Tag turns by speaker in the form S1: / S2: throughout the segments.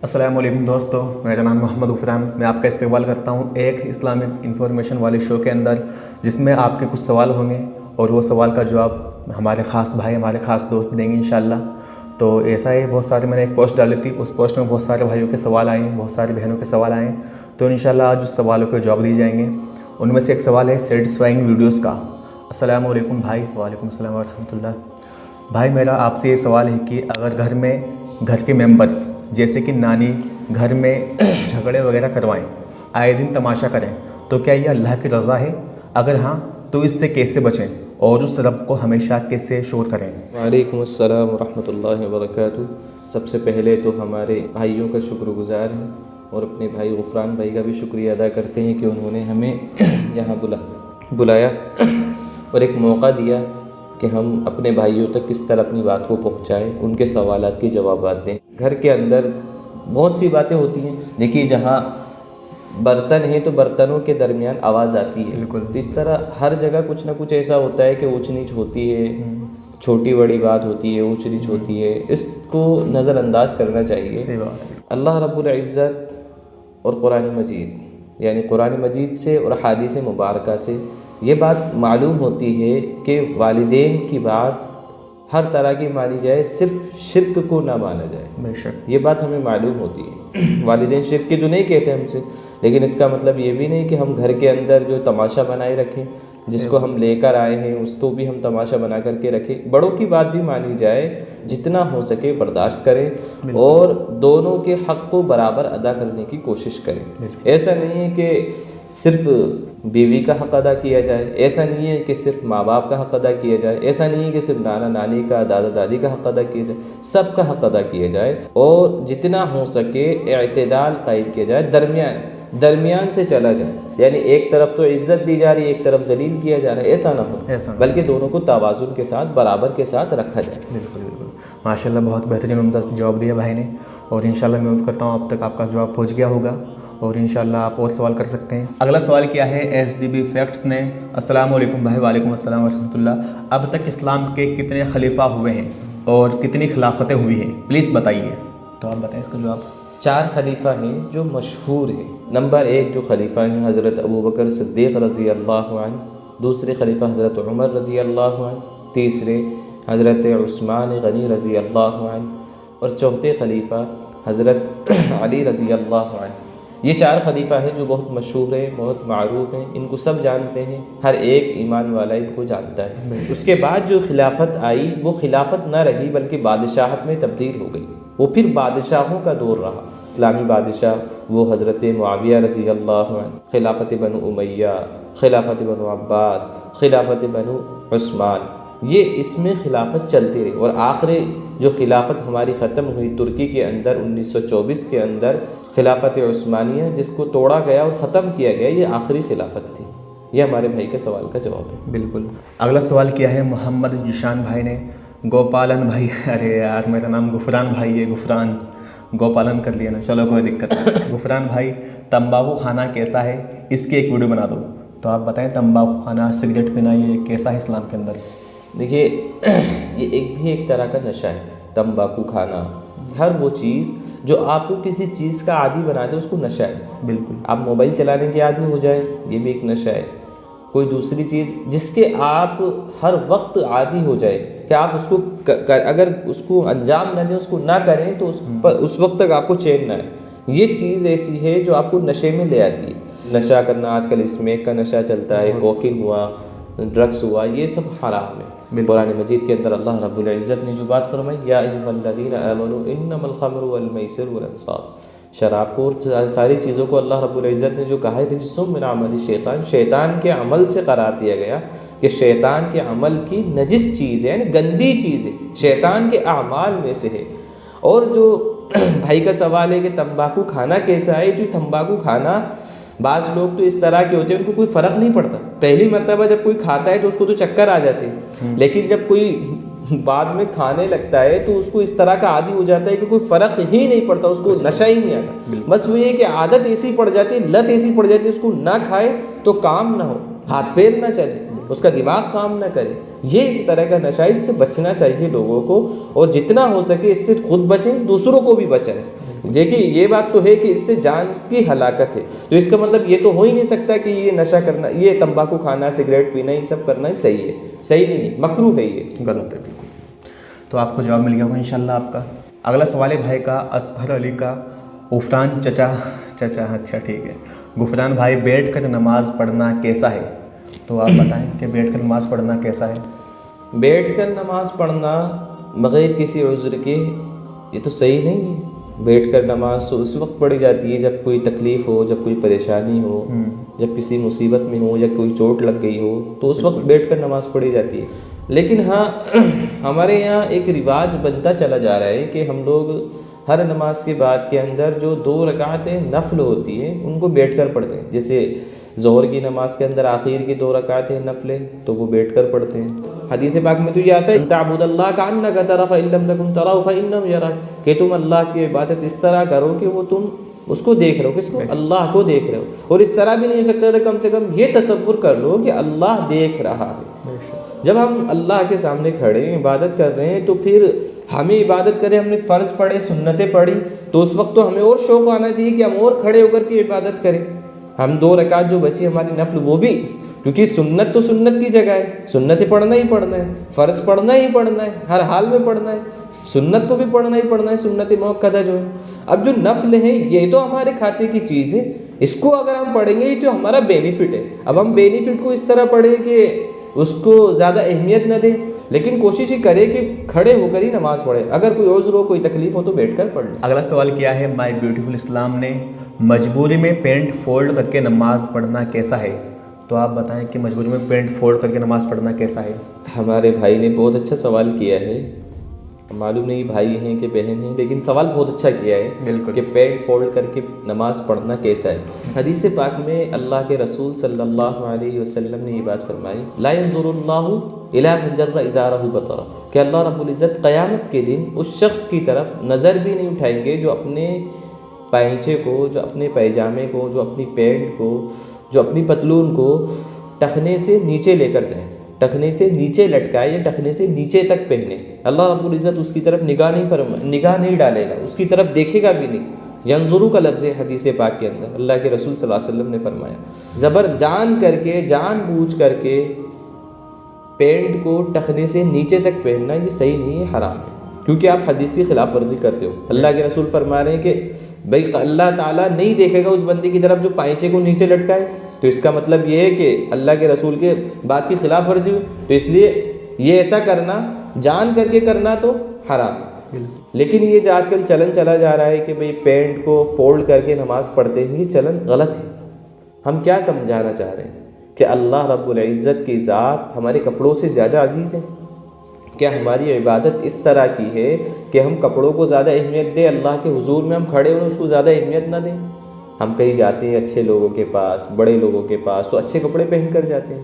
S1: अस्सलाम वालेकुम दोस्तों, मेरा नाम मोहम्मद गुफरान। मैं आपका इस्तकबाल करता हूँ एक इस्लामिक इन्फॉर्मेशन वाले शो के अंदर, जिसमें आपके कुछ सवाल होंगे और वो सवाल का जवाब हमारे ख़ास भाई, हमारे ख़ास दोस्त देंगे इंशाअल्लाह। तो ऐसा है, बहुत सारे मैंने एक पोस्ट डाली थी, उस पोस्ट में बहुत सारे भाइयों के सवाल आए, बहुत सारी बहनों के सवाल आए। तो इंशाअल्लाह आज उस सवालों के जवाब दिए जाएंगे। उनमें से एक सवाल है सेटिस्फाइंग वीडियोज़ का। अस्सलाम वालेकुम भाई। वालेकुम अस्सलाम व रहमतुल्लाह। भाई मेरा आपसे ये सवाल है कि अगर घर के मेंबर्स जैसे कि नानी घर में झगड़े वगैरह करवाएं, आए दिन तमाशा करें, तो क्या ये अल्लाह की रज़ा है? अगर हाँ तो इससे कैसे बचें और उस रब को हमेशा कैसे शोर करें?
S2: वालेकुम अस्सलाम व रहमतुल्लाहि व बरकातुहू। सबसे पहले तो हमारे भाइयों का शुक्रगुज़ार हैं और अपने भाई गुफरान भाई का भी शुक्रिया अदा करते हैं कि उन्होंने हमें यहाँ बुलाया और एक मौका दिया कि हम अपने भाइयों तक किस तरह अपनी बात को पहुँचाएँ, उनके सवालात के जवाब दें। घर के अंदर बहुत सी बातें होती हैं। देखिए, जहाँ बर्तन है तो बर्तनों के दरमियान आवाज़ आती है।
S1: बिल्कुल।
S2: तो इस तरह हर जगह कुछ ना कुछ ऐसा होता है कि ऊंच नीच होती है, छोटी बड़ी बात होती है, ऊंच नीच होती है। इसको नज़रअंदाज करना चाहिए।
S1: सही बात है।
S2: अल्लाह रब्बुल इज़्ज़त और कुरान मजीद, यानी कुरान मजीद से और हदीस मुबारका से ये बात मालूम होती है कि वालिदैन की बात हर तरह की मानी जाए, सिर्फ शिर्क को ना माना जाए।
S1: बेशक
S2: ये बात हमें मालूम होती है। वालिदैन शिर्क की तो नहीं कहते हमसे, लेकिन इसका मतलब ये भी नहीं कि हम घर के अंदर जो तमाशा बनाए रखें, जिसको हम लेकर आए हैं उसको भी हम तमाशा बना करके रखें। बड़ों की बात भी मानी जाए, जितना हो सके बर्दाश्त करें और दोनों के हक़ को बराबर अदा करने की कोशिश करें। ऐसा नहीं है कि सिर्फ बीवी का हक़ अदा किया जाए, ऐसा नहीं है कि सिर्फ माँ बाप का हक़ अदा किया जाए, ऐसा नहीं है कि सिर्फ नाना नानी का, दादा दादी का हक़ अदा किया जाए। सब का हक़ अदा किया जाए और जितना हो सके इत्तेदाल कायम किया जाए, दरमियान से चला जाए। यानी एक तरफ तो इज़्ज़त दी जा रही है, एक तरफ जलील किया जा रहा है, ऐसा ना हो, बल्कि दोनों को तवाज़ुन के साथ, बराबर के साथ रखा जाए।
S1: बिल्कुल बिल्कुल। माशाल्लाह, बहुत बेहतरीन उम्दा जवाब दिया भाई ने, और इंशाल्लाह मैं उम्मीद करता हूँ अब तक आपका जवाब पहुँच गया होगा और इंशाल्लाह आप और सवाल कर सकते हैं। अगला सवाल क्या है SDB फैक्ट्स ने। अस्सलाम वालेकुम भाई। वालेकुम अस्सलाम व रहमतुल्लाह। अब तक इस्लाम के कितने खलीफा हुए हैं और कितनी खिलाफतें हुई हैं, प्लीज़ बताइए। तो आप बताएं इसका जवाब।
S2: 4 खलीफा हैं जो मशहूर हैं। नंबर 1 जो खलीफा हैं हज़रत अबू बकर सिद्दीक़ रज़ी अल्लाह अन्हु, दूसरे खलीफा हज़रत उमर रज़ी अल्लाह अन्हु, तीसरे हज़रत उस्मान गनी रज़ी अल्लाह अन्हु और चौथे खलीफा हज़रत अली रज़ी अल्लाह अन्हु। ये 4 खलीफा हैं जो बहुत मशहूर हैं, बहुत मारूफ़ हैं, इनको सब जानते हैं, हर एक ईमान वाला इनको जानता है। उसके बाद जो खिलाफत आई वो खिलाफत न रही बल्कि बादशाहत में तब्दील हो गई। वो फिर बादशाहों का दौर रहा। इस्लामी बादशाह वो हज़रत मुआविया रज़ी अल्लाह अन्हु, खिलाफत बनु उमैया, खिलाफत बनु अब्बास, खिलाफत बनु उस्मान, ये इसमें खिलाफत चलती रही। और आखिरी जो खिलाफत हमारी ख़त्म हुई तुर्की के अंदर 1924 के अंदर, खिलाफत उस्मानिया, जिसको तोड़ा गया और ख़त्म किया गया, ये आखिरी खिलाफत थी। ये हमारे भाई के सवाल का जवाब है।
S1: बिल्कुल। अगला सवाल किया है मोहम्मद जिशान भाई ने। गोपालन भाई, अरे यार मेरा नाम गुफरान भाई है, गुफरान, गोपालन कर लिया ना, चलो कोई दिक्कत नहीं। गुफरान भाई, तंबाकू खाना कैसा है, इसकी एक वीडियो बना दो। तो आप बताएं, तंबाकू खाना, सिगरेट पीना, ये कैसा है इस्लाम के अंदर?
S2: देखिए, ये एक तरह का नशा है। तंबाकू खाना, हर वो चीज़ जो आपको किसी चीज़ का आदी बना दे उसको नशा है।
S1: बिल्कुल।
S2: आप मोबाइल चलाने के आदी हो जाए, ये भी एक नशा है। कोई दूसरी चीज़ जिसके आप हर वक्त आदी हो जाए कि आप उसको अगर उसको अंजाम न दें, उसको ना करें तो उस वक्त तक आपको चैन ना है, ये चीज़ ऐसी है जो आपको नशे में ले आती है। नशा करना, आजकल स्मैक का नशा चलता है, कोकीन हुआ, ड्रग्स हुआ, ये सब हराम है। कुरान मजीद के अंदर अल्लाह रब्बुल इज़्ज़त ने जो बात फरमाई, या अय्युहल्लज़ीना आमनू इन्नमल खम्रु वल मैसिर वल अंसाब, शराब को और सारी चीज़ों को अल्लाह रब्बुल इज़्ज़त ने जो कहा है रिज्सुम मिन अमल शैतान, शैतान के अमल से करार दिया गया कि शैतान के अमल की नजिस चीज़ है, यानी गंदी चीज़ है, शैतान के अमाल में से है। और जो भाई का सवाल है कि तंबाकू खाना कैसा है, तो तंबाकू खाना, बाज़ लोग तो इस तरह के होते हैं उनको कोई फ़र्क नहीं पड़ता। पहली मर्तबा जब कोई खाता है तो उसको तो चक्कर आ जाते हैं, लेकिन जब कोई बाद में खाने लगता है तो उसको इस तरह का आदी हो जाता है कि कोई फ़र्क ही नहीं पड़ता, उसको नशा ही नहीं आता। बस वो ये कि आदत ऐसी पड़ जाती है, लत ऐसी पड़ जाती है, उसको ना खाए तो काम ना हो, हाथ पैर ना चले। اس کا دماغ کام نہ کرے، یہ ایک طرح کا نشہ، اس سے بچنا چاہیے لوگوں کو، اور جتنا ہو سکے اس سے خود بچیں، دوسروں کو بھی بچائیں۔ دیکھیے یہ بات تو ہے کہ اس سے جان کی ہلاکت ہے، تو اس کا مطلب یہ تو ہو ہی نہیں سکتا کہ یہ نشہ کرنا، یہ تمباکو کھانا، سگریٹ پینا، یہ سب کرنا ہی صحیح ہے، صحیح نہیں ہے، مکروہ ہے، یہ
S1: غلط ہے بالکل۔ تو آپ کو جواب مل گیا ہوگا انشاءاللہ آپ کا۔ اگلا سوال ہے بھائی کا اصغر علی کا، غفران چچا اچھا ٹھیک ہے، غفران بھائی بیٹھ کر نماز پڑھنا کیسا ہے؟ تو آپ بتائیں کہ بیٹھ کر نماز پڑھنا کیسا ہے؟
S2: بیٹھ کر نماز پڑھنا بغیر کسی عذر کے یہ تو صحیح نہیں ہے۔ بیٹھ کر نماز تو اس وقت پڑھی جاتی ہے جب کوئی تکلیف ہو، جب کوئی پریشانی ہو، جب کسی مصیبت میں ہو یا کوئی چوٹ لگ گئی ہو، تو اس وقت بیٹھ کر نماز پڑھی جاتی ہے۔ لیکن ہاں ہمارے یہاں ایک رواج بنتا چلا جا رہا ہے کہ ہم لوگ ہر نماز کے بعد کے اندر جو 2 رکعتیں نفل ہوتی ہیں ان کو بیٹھ کر پڑھتے ہیں، جیسے ظہر کی نماز کے اندر آخر کی 2 رکعتیں نفل تو وہ بیٹھ کر پڑھتے ہیں۔ حدیث پاک میں تو یہ آتا ہے ان تعبد اللہ کأنک تراه فإن لم تکن تراه فإنه یراک، کہ تم اللہ کی عبادت اس طرح کرو کہ وہ تم اس کو دیکھ رہے ہو، کس کو؟ اللہ کو دیکھ رہے ہو، اور اس طرح بھی نہیں ہو سکتا تو کم سے کم یہ تصور کر لو کہ اللہ دیکھ رہا ہے۔ جب ہم اللہ کے سامنے کھڑے ہیں عبادت کر رہے ہیں تو پھر ہمیں عبادت کریں، ہم نے فرض پڑھے، سنتیں پڑھی، تو اس وقت تو ہمیں اور شوق آنا چاہیے کہ ہم اور کھڑے ہو کر کے عبادت کریں۔ ہم 2 رکعت جو بچی ہماری نفل وہ بھی، کیونکہ سنت تو سنت کی جگہ ہے، سنتیں پڑھنا ہی پڑھنا ہے، فرض پڑھنا ہی پڑھنا ہے، ہر حال میں پڑھنا ہے، سنت کو بھی پڑھنا ہی پڑھنا ہے، سنت موقدہ جو ہے۔ اب جو نفل ہیں یہ تو ہمارے کھاتے کی چیز ہے، اس کو اگر ہم پڑھیں گے یہ تو ہمارا بینیفٹ ہے۔ اب ہم بینیفٹ کو اس طرح پڑھیں کہ اس کو زیادہ اہمیت نہ دیں، لیکن کوشش ہی کرے کہ کھڑے ہو کر ہی نماز پڑھے، اگر کوئی عذر ہو، کوئی تکلیف ہو تو بیٹھ کر پڑھ لیں۔
S1: اگلا سوال کیا ہے مائی بیوٹیفل اسلام نے، مجبوری میں پینٹ فولڈ کر کے نماز پڑھنا کیسا ہے؟ تو آپ بتائیں کہ مجبوری میں پینٹ فولڈ کر کے نماز پڑھنا کیسا ہے؟
S2: ہمارے بھائی نے بہت اچھا سوال کیا ہے، معلوم نہیں بھائی ہیں کہ بہن ہیں، لیکن سوال بہت اچھا کیا ہے
S1: بالکل
S2: کہ پینٹ فولڈ کر کے نماز پڑھنا کیسا ہے۔ حدیث پاک میں اللہ کے رسول صلی اللہ علیہ وسلم نے یہ بات فرمائی، لا ينظر اللہ الی من جر ازارہ بطرا، کہ اللہ رب العزت قیامت کے دن اس شخص کی طرف نظر بھی نہیں اٹھائیں گے جو اپنے پائنچے کو، جو اپنے پیجامے کو، جو اپنی پینٹ کو، جو اپنی پتلون کو ٹخنے سے نیچے لے کر جائے، ٹخنے سے نیچے لٹکائے یا ٹخنے سے نیچے تک پہنے، اللہ رب العزت اس کی طرف نگاہ نہیں ڈالے گا، اس کی طرف دیکھے گا بھی نہیں۔ ینظرو کا لفظ ہے حدیث پاک کے اندر، اللہ کے رسول صلی اللہ علیہ وسلم نے فرمایا۔ جان بوجھ کر کے پینٹ کو ٹخنے سے نیچے تک پہننا یہ صحیح نہیں ہے، حرام ہے، کیونکہ آپ حدیث کی خلاف ورزی کرتے ہو۔ اللہ کے رسول فرما رہے ہیں کہ بھائی اللہ تعالیٰ نہیں دیکھے گا اس بندے کی طرف جو پائنچے کو نیچے لٹکائے، تو اس کا مطلب یہ ہے کہ اللہ کے رسول کے بات کی خلاف ورزی ہوئی، تو اس لیے یہ ایسا کرنا، جان کر کے کرنا تو حرام ہے۔ لیکن یہ جو آج کل چلن چلا جا رہا ہے کہ بھئی پینٹ کو فولڈ کر کے نماز پڑھتے ہیں، یہ چلن غلط ہے۔ ہم کیا سمجھانا چاہ رہے ہیں کہ اللہ رب العزت کی ذات ہمارے کپڑوں سے زیادہ عزیز ہے؟ کیا ہماری عبادت اس طرح کی ہے کہ ہم کپڑوں کو زیادہ اہمیت دیں، اللہ کے حضور میں ہم کھڑے ہوئے اس کو زیادہ اہمیت نہ دیں؟ ہم کہیں جاتے ہیں اچھے لوگوں کے پاس، بڑے لوگوں کے پاس، تو اچھے کپڑے پہن کر جاتے ہیں،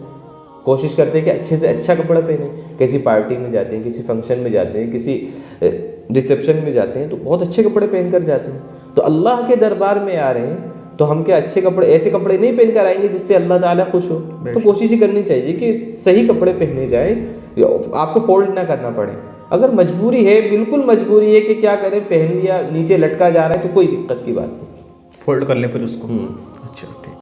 S2: کوشش کرتے ہیں کہ اچھے سے اچھا کپڑا پہنیں۔ کسی پارٹی میں جاتے ہیں، کسی فنکشن میں جاتے ہیں، کسی ریسیپشن میں جاتے ہیں تو بہت اچھے کپڑے پہن کر جاتے ہیں۔ تو اللہ کے دربار میں آ رہے ہیں تو ہم کیا اچھے کپڑے، ایسے کپڑے نہیں پہن کر آئیں گے جس سے اللہ تعالیٰ خوش ہو؟ تو کوشش ہی کرنی چاہیے کہ صحیح کپڑے پہنے جائیں، آپ کو فولڈ نہ کرنا پڑے۔ اگر مجبوری ہے، بالکل مجبوری ہے کہ کیا کریں، پہن لیا، نیچے لٹکا جا رہا ہے تو کوئی دقت کی بات نہیں،
S1: فولڈ کر لیں پھر اس کو۔ اچھا ٹھیک۔